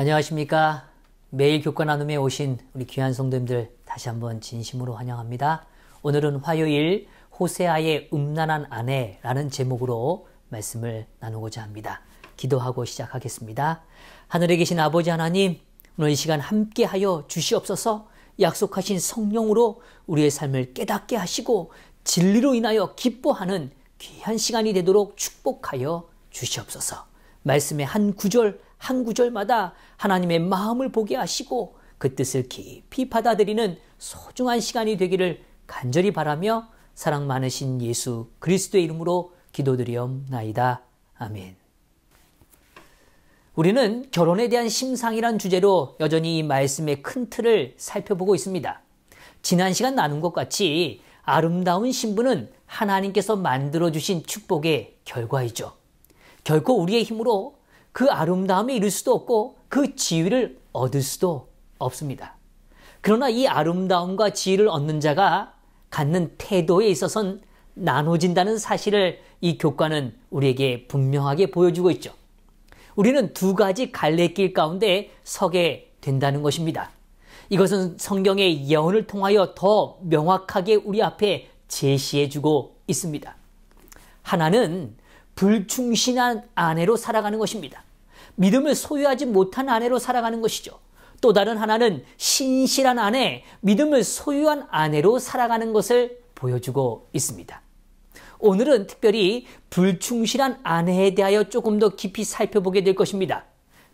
안녕하십니까. 매일 교과 나눔에 오신 우리 귀한 성도님들 다시 한번 진심으로 환영합니다. 오늘은 화요일 호세아의 음란한 아내라는 제목으로 말씀을 나누고자 합니다. 기도하고 시작하겠습니다. 하늘에 계신 아버지 하나님, 오늘 이 시간 함께하여 주시옵소서. 약속하신 성령으로 우리의 삶을 깨닫게 하시고 진리로 인하여 기뻐하는 귀한 시간이 되도록 축복하여 주시옵소서. 말씀의 한 구절 한 구절마다 하나님의 마음을 보게 하시고 그 뜻을 깊이 받아들이는 소중한 시간이 되기를 간절히 바라며 사랑 많으신 예수 그리스도의 이름으로 기도드리옵나이다. 아멘. 우리는 결혼에 대한 심상이란 주제로 여전히 이 말씀의 큰 틀을 살펴보고 있습니다. 지난 시간 나눈 것 같이 아름다운 신부는 하나님께서 만들어주신 축복의 결과이죠. 결코 우리의 힘으로 그 아름다움에 이를 수도 없고 그 지위를 얻을 수도 없습니다. 그러나 이 아름다움과 지위를 얻는 자가 갖는 태도에 있어서는 나눠진다는 사실을 이 교과는 우리에게 분명하게 보여주고 있죠. 우리는 두 가지 갈래길 가운데 서게 된다는 것입니다. 이것은 성경의 예언을 통하여 더 명확하게 우리 앞에 제시해주고 있습니다. 하나는 불충신한 아내로 살아가는 것입니다. 믿음을 소유하지 못한 아내로 살아가는 것이죠. 또 다른 하나는 신실한 아내, 믿음을 소유한 아내로 살아가는 것을 보여주고 있습니다. 오늘은 특별히 불충실한 아내에 대하여 조금 더 깊이 살펴보게 될 것입니다.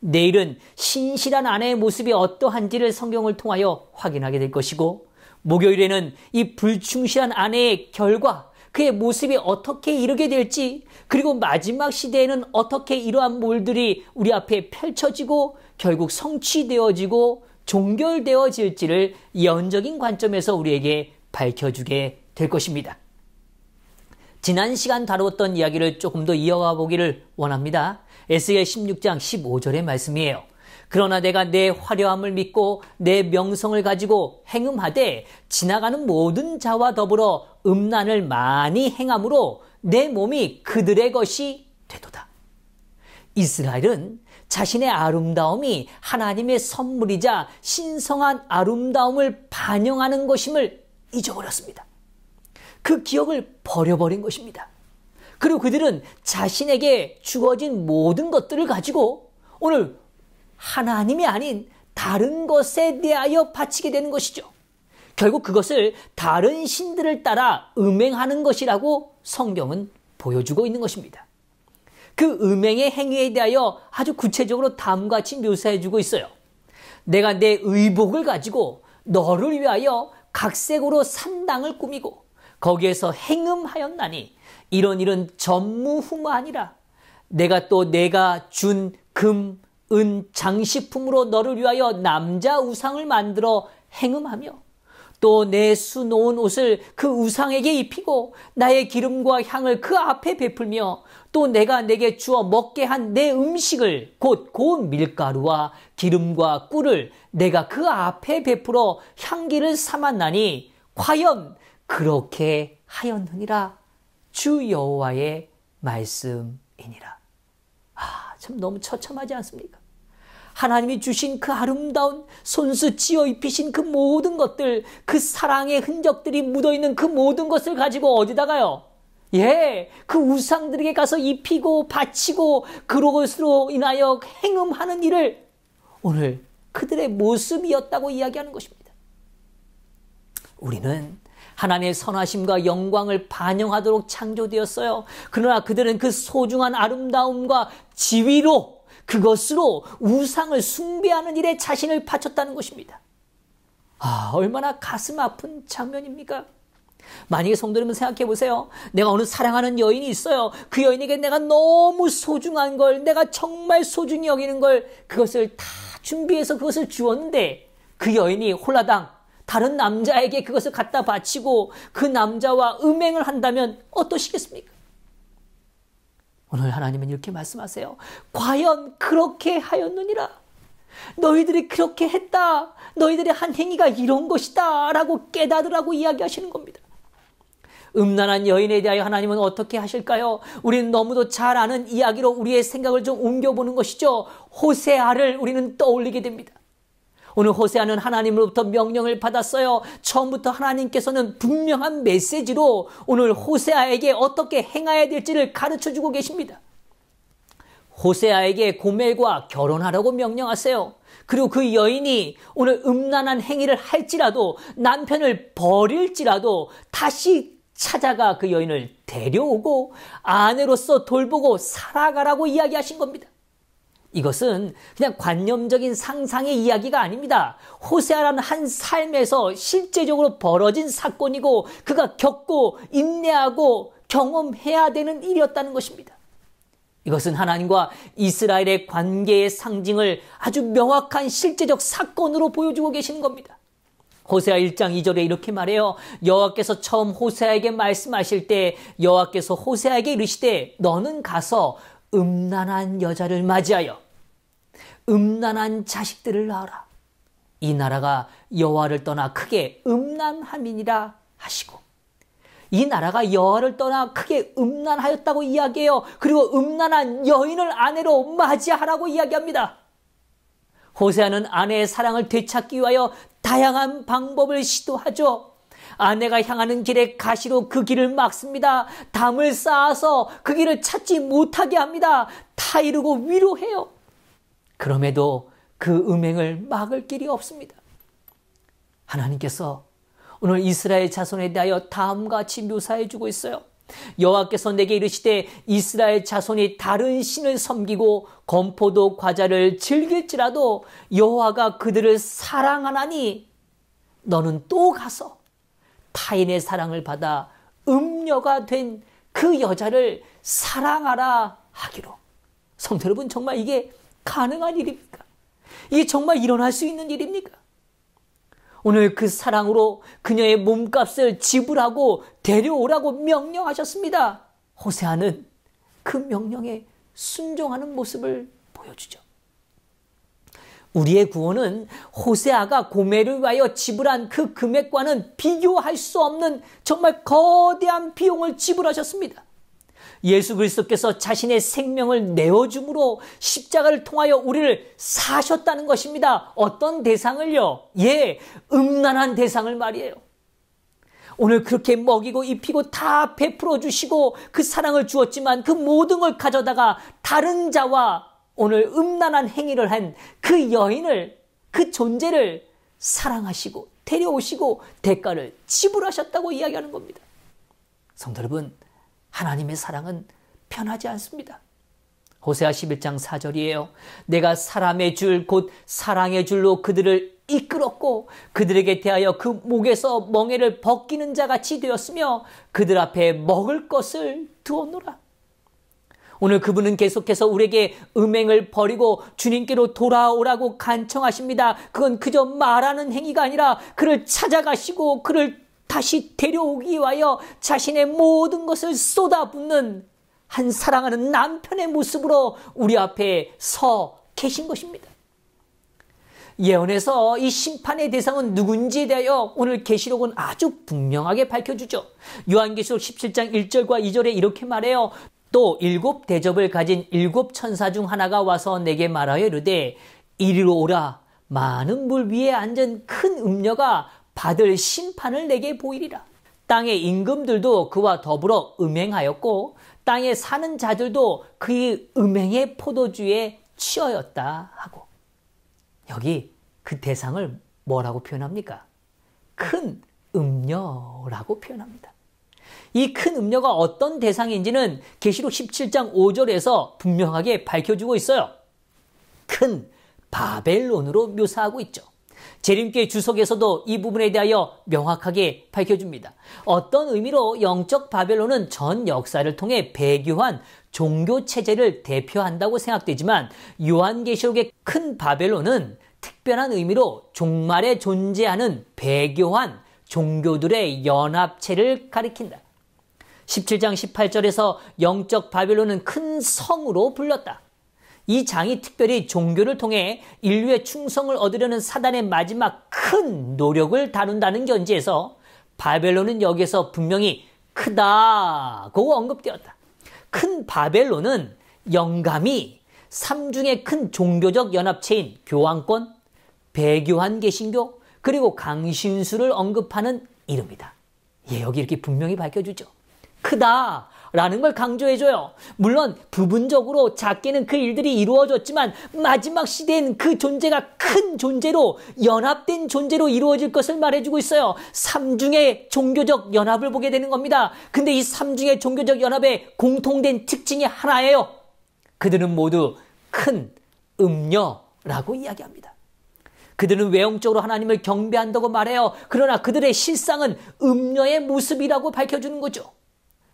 내일은 신실한 아내의 모습이 어떠한지를 성경을 통하여 확인하게 될 것이고, 목요일에는 이 불충실한 아내의 결과, 그의 모습이 어떻게 이르게 될지, 그리고 마지막 시대에는 어떻게 이러한 몰들이 우리 앞에 펼쳐지고 결국 성취되어지고 종결되어질지를 예언적인 관점에서 우리에게 밝혀주게 될 것입니다. 지난 시간 다루었던 이야기를 조금 더 이어가 보기를 원합니다. 에스겔 16장 15절의 말씀이에요. 그러나 내가 내 화려함을 믿고 내 명성을 가지고 행음하되 지나가는 모든 자와 더불어 음란을 많이 행함으로 내 몸이 그들의 것이 되도다. 이스라엘은 자신의 아름다움이 하나님의 선물이자 신성한 아름다움을 반영하는 것임을 잊어버렸습니다. 그 기억을 버려버린 것입니다. 그리고 그들은 자신에게 주어진 모든 것들을 가지고 오늘 하나님이 아닌 다른 것에 대하여 바치게 되는 것이죠. 결국 그것을 다른 신들을 따라 음행하는 것이라고 성경은 보여주고 있는 것입니다. 그 음행의 행위에 대하여 아주 구체적으로 다음과 같이 묘사해주고 있어요. 내가 내 의복을 가지고 너를 위하여 각색으로 산당을 꾸미고 거기에서 행음하였나니 이런 전무후무하니라. 내가 또 내가 준 금, 은 장식품으로 너를 위하여 남자 우상을 만들어 행음하며 또 내 수놓은 옷을 그 우상에게 입히고 나의 기름과 향을 그 앞에 베풀며 또 내가 내게 주어 먹게 한 내 음식을 곧 고운 밀가루와 기름과 꿀을 내가 그 앞에 베풀어 향기를 삼았나니 과연 그렇게 하였느니라. 주 여호와의 말씀이니라. 참 너무 처참하지 않습니까? 하나님이 주신 그 아름다운 손수 지어 입히신 그 모든 것들, 그 사랑의 흔적들이 묻어있는 그 모든 것을 가지고 어디다가요? 그 우상들에게 가서 입히고 바치고 그것으로 인하여 행음하는 일을 오늘 그들의 모습이었다고 이야기하는 것입니다. 우리는 하나님의 선하심과 영광을 반영하도록 창조되었어요. 그러나 그들은 그 소중한 아름다움과 지위로 그것으로 우상을 숭배하는 일에 자신을 바쳤다는 것입니다. 얼마나 가슴 아픈 장면입니까? 만약에 성도님은 생각해 보세요. 내가 어느 사랑하는 여인이 있어요. 그 여인에게 내가 너무 소중한 걸, 내가 정말 소중히 여기는 걸, 그것을 다 준비해서 그것을 주었는데 그 여인이 홀라당 다른 남자에게 그것을 갖다 바치고 그 남자와 음행을 한다면 어떠시겠습니까? 오늘 하나님은 이렇게 말씀하세요. 과연 그렇게 하였느니라. 너희들이 그렇게 했다. 너희들의 한 행위가 이런 것이다 라고 깨닫으라고 이야기하시는 겁니다. 음란한 여인에 대하여 하나님은 어떻게 하실까요? 우리는 너무도 잘 아는 이야기로 우리의 생각을 좀 옮겨보는 것이죠. 호세아를 우리는 떠올리게 됩니다. 오늘 호세아는 하나님으로부터 명령을 받았어요. 처음부터 하나님께서는 분명한 메시지로 오늘 호세아에게 어떻게 행해야 될지를 가르쳐주고 계십니다. 호세아에게 고멜과 결혼하라고 명령하세요. 그리고 그 여인이 오늘 음란한 행위를 할지라도, 남편을 버릴지라도 다시 찾아가 그 여인을 데려오고 아내로서 돌보고 살아가라고 이야기하신 겁니다. 이것은 그냥 관념적인 상상의 이야기가 아닙니다. 호세아라는 한 삶에서 실제적으로 벌어진 사건이고 그가 겪고 인내하고 경험해야 되는 일이었다는 것입니다. 이것은 하나님과 이스라엘의 관계의 상징을 아주 명확한 실제적 사건으로 보여주고 계시는 겁니다. 호세아 1장 2절에 이렇게 말해요. 여호와께서 처음 호세아에게 말씀하실 때 여호와께서 호세아에게 이르시되 너는 가서 음란한 여자를 맞이하여 음란한 자식들을 낳아라. 이 나라가 여호와를 떠나 크게 음란함이니라 하시고, 이 나라가 여호와를 떠나 크게 음란하였다고 이야기해요. 그리고 음란한 여인을 아내로 맞이하라고 이야기합니다. 호세아는 아내의 사랑을 되찾기 위하여 다양한 방법을 시도하죠. 아내가 향하는 길에 가시로 그 길을 막습니다. 담을 쌓아서 그 길을 찾지 못하게 합니다. 타이르고 위로해요. 그럼에도 그 음행을 막을 길이 없습니다. 하나님께서 오늘 이스라엘 자손에 대하여 다음과 같이 묘사해 주고 있어요. 여호와께서 내게 이르시되 이스라엘 자손이 다른 신을 섬기고 건포도 과자를 즐길지라도 여호와가 그들을 사랑하나니 너는 또 가서 타인의 사랑을 받아 음녀가 된 그 여자를 사랑하라 하기로. 성도 여러분, 정말 이게 가능한 일입니까? 이게 정말 일어날 수 있는 일입니까? 오늘 그 사랑으로 그녀의 몸값을 지불하고 데려오라고 명령하셨습니다. 호세아는 그 명령에 순종하는 모습을 보여주죠. 우리의 구원은 호세아가 고멜을 위하여 지불한 그 금액과는 비교할 수 없는 정말 거대한 비용을 지불하셨습니다. 예수 그리스도께서 자신의 생명을 내어줌으로 십자가를 통하여 우리를 사셨다는 것입니다. 어떤 대상을요? 음란한 대상을 말이에요. 오늘 그렇게 먹이고 입히고 다 베풀어 주시고 그 사랑을 주었지만 그 모든 걸 가져다가 다른 자와 오늘 음란한 행위를 한 그 여인을, 그 존재를 사랑하시고 데려오시고 대가를 지불하셨다고 이야기하는 겁니다. 성도 여러분, 하나님의 사랑은 편하지 않습니다. 호세아 11장 4절이에요. 내가 사람의 줄 곧 사랑의 줄로 그들을 이끌었고 그들에게 대하여 그 목에서 멍에를 벗기는 자같이 되었으며 그들 앞에 먹을 것을 두었노라. 오늘 그분은 계속해서 우리에게 음행을 버리고 주님께로 돌아오라고 간청하십니다. 그건 그저 말하는 행위가 아니라 그를 찾아가시고 그를 다시 데려오기 위하여 자신의 모든 것을 쏟아붓는 한 사랑하는 남편의 모습으로 우리 앞에 서 계신 것입니다. 예언에서 이 심판의 대상은 누군지에 대하여 오늘 계시록은 아주 분명하게 밝혀주죠. 요한계시록 17장 1절과 2절에 이렇게 말해요. 또 7 대접을 가진 7 천사 중 하나가 와서 내게 말하여 이르되 이리로 오라. 많은 물 위에 앉은 큰 음녀가 받을 심판을 내게 보이리라. 땅의 임금들도 그와 더불어 음행하였고 땅에 사는 자들도 그의 음행의 포도주에 취하였다 하고, 여기 그 대상을 뭐라고 표현합니까? 큰 음녀라고 표현합니다. 이 큰 음녀가 어떤 대상인지는 계시록 17장 5절에서 분명하게 밝혀주고 있어요. 큰 바벨론으로 묘사하고 있죠. 재림교회 주석에서도 이 부분에 대하여 명확하게 밝혀줍니다. 어떤 의미로 영적 바벨론은 전 역사를 통해 배교한 종교체제를 대표한다고 생각되지만 요한계시록의 큰 바벨론은 특별한 의미로 종말에 존재하는 배교한 종교들의 연합체를 가리킨다. 17장 18절에서 영적 바벨론은 큰 성으로 불렸다. 이 장이 특별히 종교를 통해 인류의 충성을 얻으려는 사단의 마지막 큰 노력을 다룬다는 견지에서 바벨론은 여기에서 분명히 크다고 언급되었다. 큰 바벨론은 영감이 삼중의 큰 종교적 연합체인 교황권, 배교한 개신교, 그리고 강신수를 언급하는 이름이다. 예, 여기 이렇게 분명히 밝혀주죠. 크다라는 걸 강조해줘요. 물론 부분적으로 작게는 그 일들이 이루어졌지만 마지막 시대엔 그 존재가 큰 존재로 연합된 존재로 이루어질 것을 말해주고 있어요. 삼중의 종교적 연합을 보게 되는 겁니다. 근데 이 삼중의 종교적 연합의 공통된 특징이 하나예요. 그들은 모두 큰 음녀라고 이야기합니다. 그들은 외형적으로 하나님을 경배한다고 말해요. 그러나 그들의 실상은 음녀의 모습이라고 밝혀주는 거죠.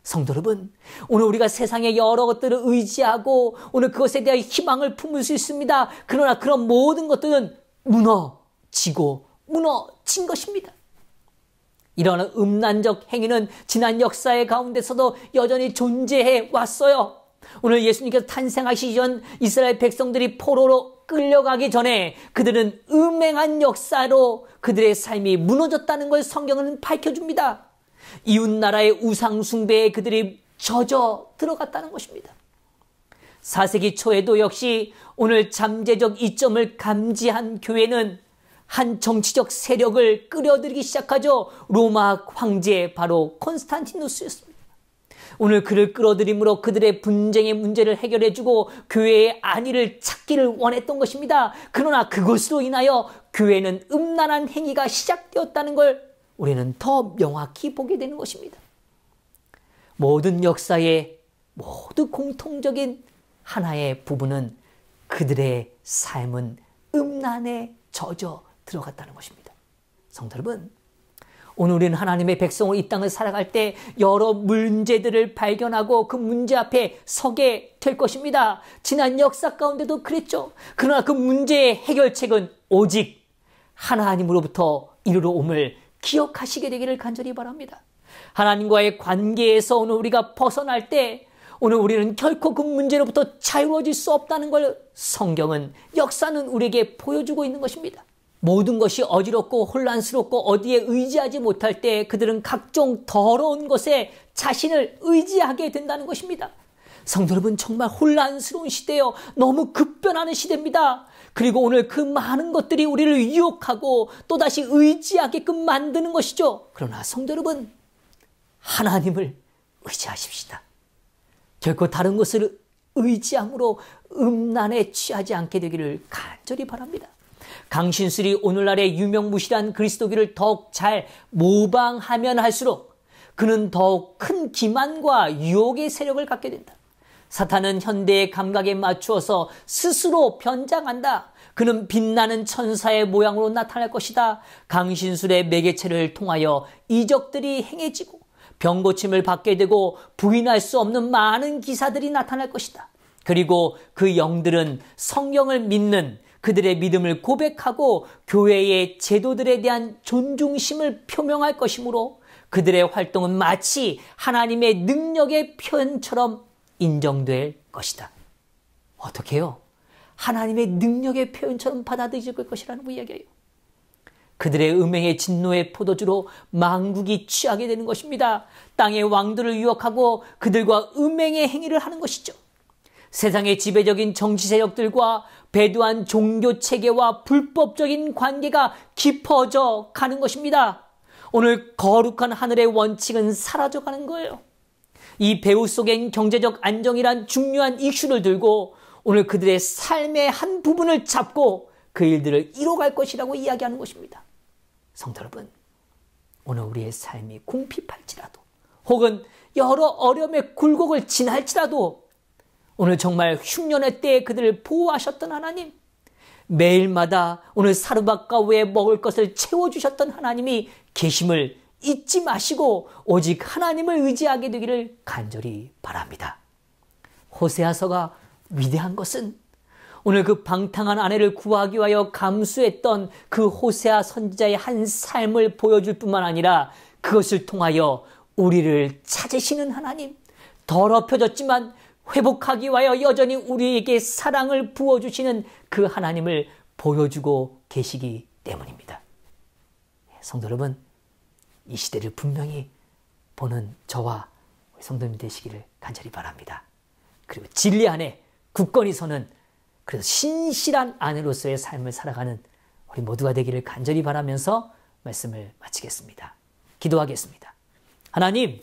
성도 여러분, 오늘 우리가 세상의 여러 것들을 의지하고 오늘 그것에 대한 희망을 품을 수 있습니다. 그러나 그런 모든 것들은 무너진 것입니다. 이런 음란적 행위는 지난 역사의 가운데서도 여전히 존재해 왔어요. 오늘 예수님께서 탄생하시기 전 이스라엘 백성들이 포로로 끌려가기 전에 그들은 음행한 역사로 그들의 삶이 무너졌다는 걸 성경은 밝혀줍니다. 이웃나라의 우상 숭배에 그들이 젖어 들어갔다는 것입니다. 4세기 초에도 역시 오늘 잠재적 이점을 감지한 교회는 한 정치적 세력을 끌어들이기 시작하죠. 로마 황제 바로 콘스탄티누스였습니다. 오늘 그를 끌어들임으로 그들의 분쟁의 문제를 해결해주고 교회의 안위를 찾기를 원했던 것입니다. 그러나 그것으로 인하여 교회는 음란한 행위가 시작되었다는 걸 우리는 더 명확히 보게 되는 것입니다. 모든 역사의 모두 공통적인 하나의 부분은 그들의 삶은 음란에 젖어 들어갔다는 것입니다. 성도 여러분, 오늘 우리는 하나님의 백성으로 이 땅을 살아갈 때 여러 문제들을 발견하고 그 문제 앞에 서게 될 것입니다. 지난 역사 가운데도 그랬죠. 그러나 그 문제의 해결책은 오직 하나님으로부터 이르러 옴을 기억하시게 되기를 간절히 바랍니다. 하나님과의 관계에서 오늘 우리가 벗어날 때 오늘 우리는 결코 그 문제로부터 자유로워질 수 없다는 걸 성경은, 역사는 우리에게 보여주고 있는 것입니다. 모든 것이 어지럽고 혼란스럽고 어디에 의지하지 못할 때 그들은 각종 더러운 것에 자신을 의지하게 된다는 것입니다. 성도 여러분, 정말 혼란스러운 시대예요. 너무 급변하는 시대입니다. 그리고 오늘 그 많은 것들이 우리를 유혹하고 또다시 의지하게끔 만드는 것이죠. 그러나 성도 여러분, 하나님을 의지하십시다. 결코 다른 것을 의지함으로 음란에 취하지 않게 되기를 간절히 바랍니다. 강신술이 오늘날의 유명무실한 그리스도교를 더욱 잘 모방하면 할수록 그는 더욱 큰 기만과 유혹의 세력을 갖게 된다. 사탄은 현대의 감각에 맞추어서 스스로 변장한다. 그는 빛나는 천사의 모양으로 나타날 것이다. 강신술의 매개체를 통하여 이적들이 행해지고 병고침을 받게 되고 부인할 수 없는 많은 기사들이 나타날 것이다. 그리고 그 영들은 성경을 믿는 그들의 믿음을 고백하고 교회의 제도들에 대한 존중심을 표명할 것이므로 그들의 활동은 마치 하나님의 능력의 표현처럼 인정될 것이다. 어떻게 해요? 하나님의 능력의 표현처럼 받아들여질 것이라는 이야기예요. 그들의 음행의 진노의 포도주로 만국이 취하게 되는 것입니다. 땅의 왕들을 유혹하고 그들과 음행의 행위를 하는 것이죠. 세상의 지배적인 정치 세력들과 배도한 종교 체계와 불법적인 관계가 깊어져 가는 것입니다. 오늘 거룩한 하늘의 원칙은 사라져가는 거예요. 이 배후 속엔 경제적 안정이란 중요한 이슈를 들고 오늘 그들의 삶의 한 부분을 잡고 그 일들을 이뤄갈 것이라고 이야기하는 것입니다. 성도 여러분, 오늘 우리의 삶이 궁핍할지라도 혹은 여러 어려움의 굴곡을 지날지라도 오늘 정말 흉년의 때에 그들을 보호하셨던 하나님, 매일마다 오늘 사르밧과 외에 먹을 것을 채워주셨던 하나님이 계심을 잊지 마시고 오직 하나님을 의지하게 되기를 간절히 바랍니다. 호세아서가 위대한 것은 오늘 그 방탕한 아내를 구하기 위하여 감수했던 그 호세아 선지자의 한 삶을 보여줄 뿐만 아니라 그것을 통하여 우리를 찾으시는 하나님, 더럽혀졌지만 회복하기 위하여 여전히 우리에게 사랑을 부어주시는 그 하나님을 보여주고 계시기 때문입니다. 성도 여러분, 이 시대를 분명히 보는 저와 우리 성도님 되시기를 간절히 바랍니다. 그리고 진리 안에 굳건히 서는 그래서 신실한 아내로서의 삶을 살아가는 우리 모두가 되기를 간절히 바라면서 말씀을 마치겠습니다. 기도하겠습니다. 하나님,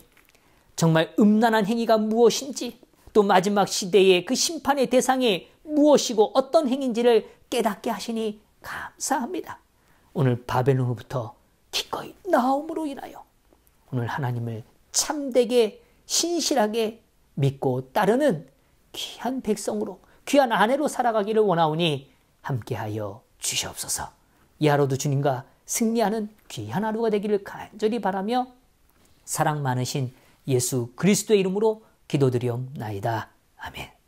정말 음란한 행위가 무엇인지 또 마지막 시대의 그 심판의 대상이 무엇이고 어떤 행위인지를 깨닫게 하시니 감사합니다. 오늘 바벨론으로부터 기꺼이 나옴으로 인하여 오늘 하나님을 참되게 신실하게 믿고 따르는 귀한 백성으로 귀한 아내로 살아가기를 원하오니 함께하여 주시옵소서. 이 하루도 주님과 승리하는 귀한 하루가 되기를 간절히 바라며 사랑 많으신 예수 그리스도의 이름으로 기도드리옵나이다. 아멘.